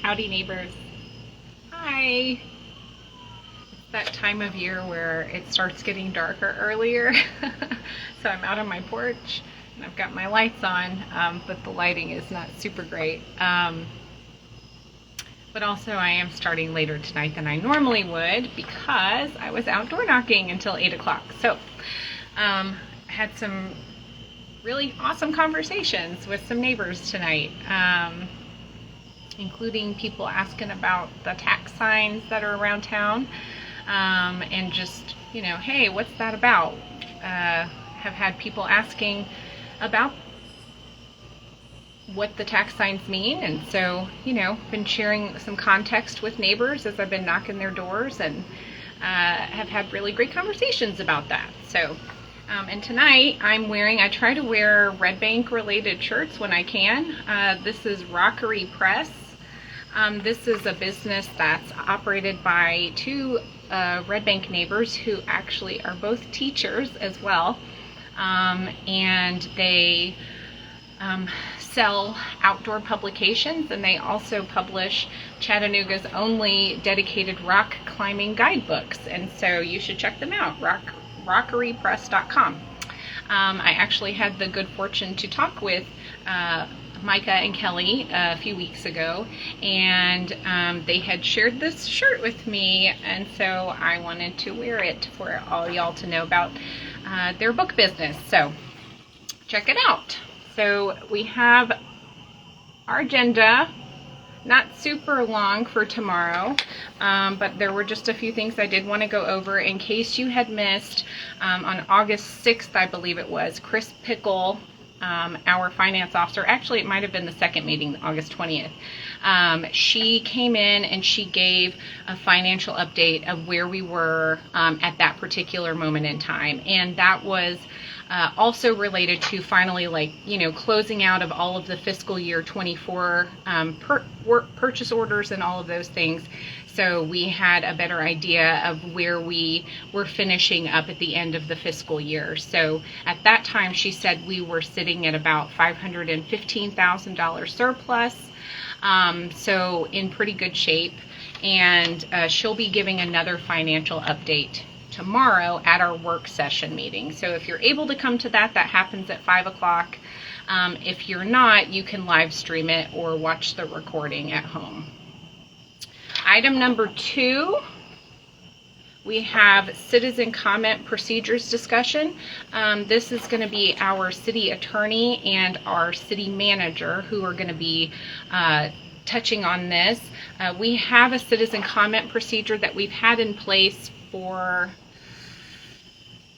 Howdy neighbors. Hi. It's that time of year where it starts getting darker earlier. So I'm out on my porch and I've got my lights on, but the lighting is not super great. But also I am starting later tonight than I normally would because I was outdoor knocking until 8 o'clock. So I had some really awesome conversations with some neighbors tonight. Including people asking about the tax signs that are around town, and just, hey, what's that about? Have had people asking about what the tax signs mean, and so, been sharing some context with neighbors as I've been knocking their doors, and have had really great conversations about that. So, and tonight I try to wear Red Bank related shirts when I can. This is Rockery Press. This is a business that's operated by two Red Bank neighbors who actually are both teachers as well, and they sell outdoor publications, and they also publish Chattanooga's only dedicated rock climbing guidebooks, and so you should check them out, rockerypress.com. I actually had the good fortune to talk with Micah and Kelly a few weeks ago, and they had shared this shirt with me, and so I wanted to wear it for all y'all to know about their book business. So check it out. So we have our agenda, not super long for tomorrow, but there were just a few things I did want to go over in case you had missed. On August 6th, I believe it was, Chris Pickle, our finance officer, actually it might have been the second meeting, August 20th, she came in and she gave a financial update of where we were at that particular moment in time, and that was also related to finally, closing out of all of the fiscal year 24 purchase orders and all of those things. So we had a better idea of where we were finishing up at the end of the fiscal year. So at that time, she said we were sitting at about $515,000 surplus. So in pretty good shape. And she'll be giving another financial update tomorrow at our work session meeting. So if you're able to come to that, that happens at 5 o'clock. If you're not, you can live stream it or watch the recording at home. Item number 2, we have citizen comment procedures discussion. This is going to be our city attorney and our city manager who are going to be touching on this. We have a citizen comment procedure that we've had in place for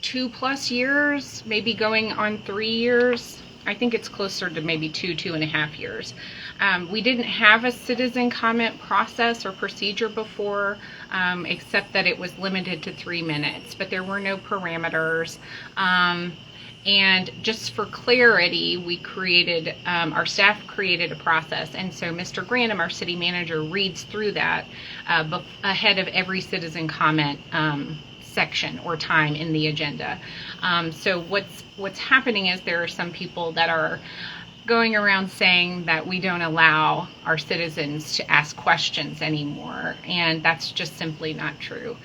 2+ years, maybe going on 3 years. I think it's closer to maybe 2.5 years. We didn't have a citizen comment process or procedure before, except that it was limited to 3 minutes, but there were no parameters. And just for clarity, we created, our staff created a process, and so Mr. Grantham, our city manager, reads through that ahead of every citizen comment section or time in the agenda. So what's happening is there are some people that are going around saying that we don't allow our citizens to ask questions anymore, and that's just simply not true.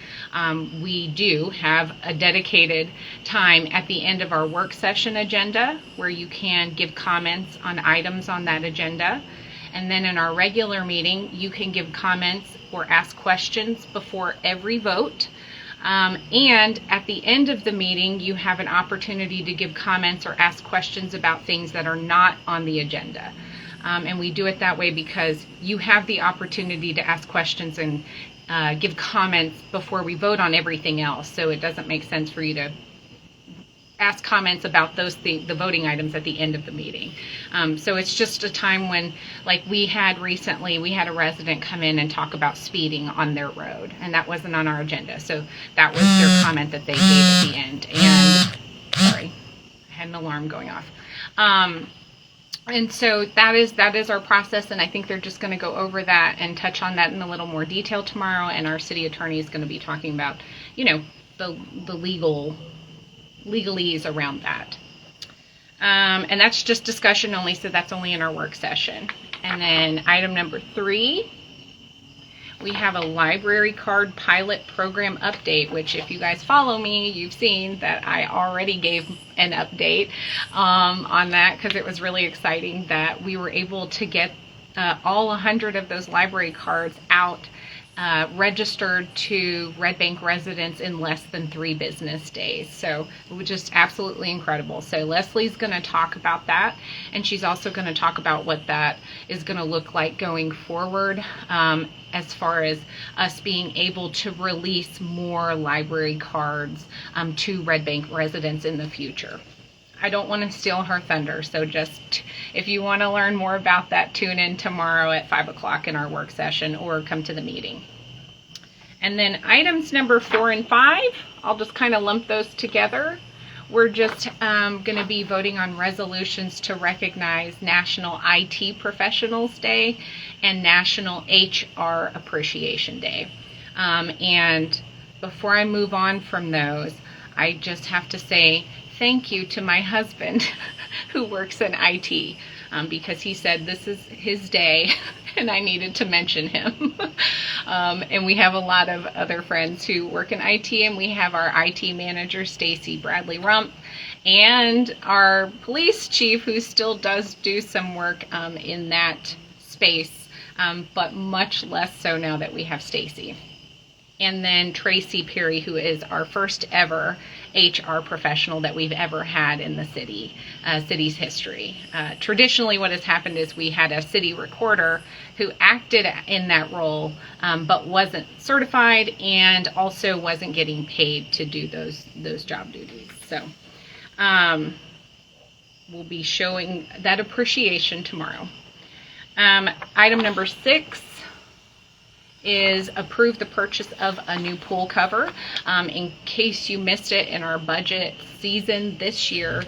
We do have a dedicated time at the end of our work session agenda where you can give comments on items on that agenda, and then in our regular meeting you can give comments or ask questions before every vote. And at the end of the meeting, you have an opportunity to give comments or ask questions about things that are not on the agenda. And we do it that way because you have the opportunity to ask questions and give comments before we vote on everything else. So it doesn't make sense for you to ask comments about the voting items at the end of the meeting. So it's just a time when, like we had recently, we had a resident come in and talk about speeding on their road, and that wasn't on our agenda. So that was their comment that they gave at the end. And sorry, I had an alarm going off. And so that is our process, and I think they're just going to go over that and touch on that in a little more detail tomorrow. And our city attorney is going to be talking about, the legalese around that. And that's just discussion only, so that's only in our work session. And then item number 3 we have a library card pilot program update, which if you guys follow me, you've seen that I already gave an update on that, because it was really exciting that we were able to get all 100 of those library cards out registered to Red Bank residents in less than 3 business days. So it was just absolutely incredible. So Leslie's going to talk about that, and she's also going to talk about what that is going to look like going forward, as far as us being able to release more library cards to Red Bank residents in the future. I don't want to steal her thunder, so just if you want to learn more about that, tune in tomorrow at 5 o'clock in our work session, or come to the meeting. And then items number 4 and 5, I'll just kind of lump those together. We're just going to be voting on resolutions to recognize National IT Professionals Day and National HR Appreciation Day. And before I move on from those, I just have to say thank you to my husband who works in IT, because he said this is his day and I needed to mention him. And we have a lot of other friends who work in IT, and we have our IT manager, Stacy Bradley Rump, and our police chief, who still does do some work in that space, but much less so now that we have Stacy. And then Tracy Perry, who is our first ever HR professional that we've ever had in the city's history. Traditionally, what has happened is we had a city recorder who acted in that role, but wasn't certified and also wasn't getting paid to do those job duties. So we'll be showing that appreciation tomorrow. Item number 6 is approve the purchase of a new pool cover. In case you missed it in our budget season this year,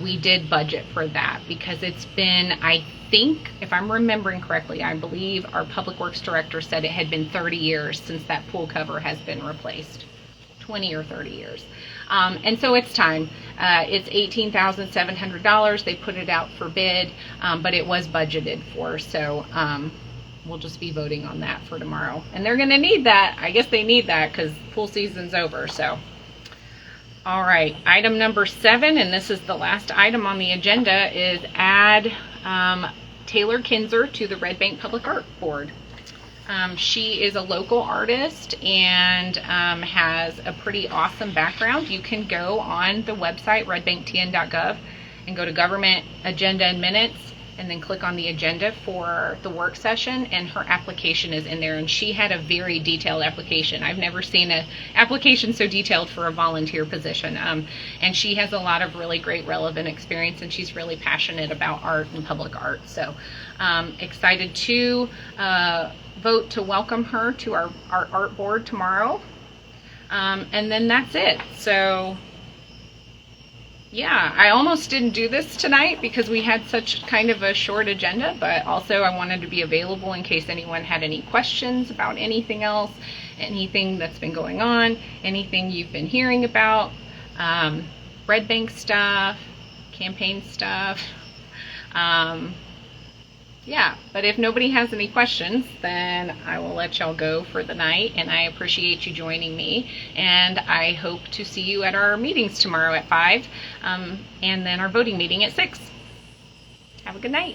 we did budget for that because it's been, I think, if I'm remembering correctly, I believe our Public Works Director said it had been 30 years since that pool cover has been replaced. 20 or 30 years. And so it's time. It's $18,700. They put it out for bid, but it was budgeted for, so we'll just be voting on that for tomorrow. And they're going to need that. I guess they need that because pool season's over. So, all right. Item number 7, and this is the last item on the agenda, is add Taylor Kinzer to the Red Bank Public Art Board. She is a local artist and has a pretty awesome background. You can go on the website, redbanktn.gov, and go to Government Agenda and Minutes, and then click on the agenda for the work session, and her application is in there, and she had a very detailed application. I've never seen an application so detailed for a volunteer position, and she has a lot of really great relevant experience, and she's really passionate about art and public art. So excited to vote to welcome her to our art board tomorrow, and then that's it. So yeah, I almost didn't do this tonight because we had such kind of a short agenda, but also I wanted to be available in case anyone had any questions about anything else, anything that's been going on, anything you've been hearing about, Red Bank stuff, campaign stuff. Yeah, but if nobody has any questions, then I will let y'all go for the night, and I appreciate you joining me, and I hope to see you at our meetings tomorrow at 5, and then our voting meeting at 6. Have a good night.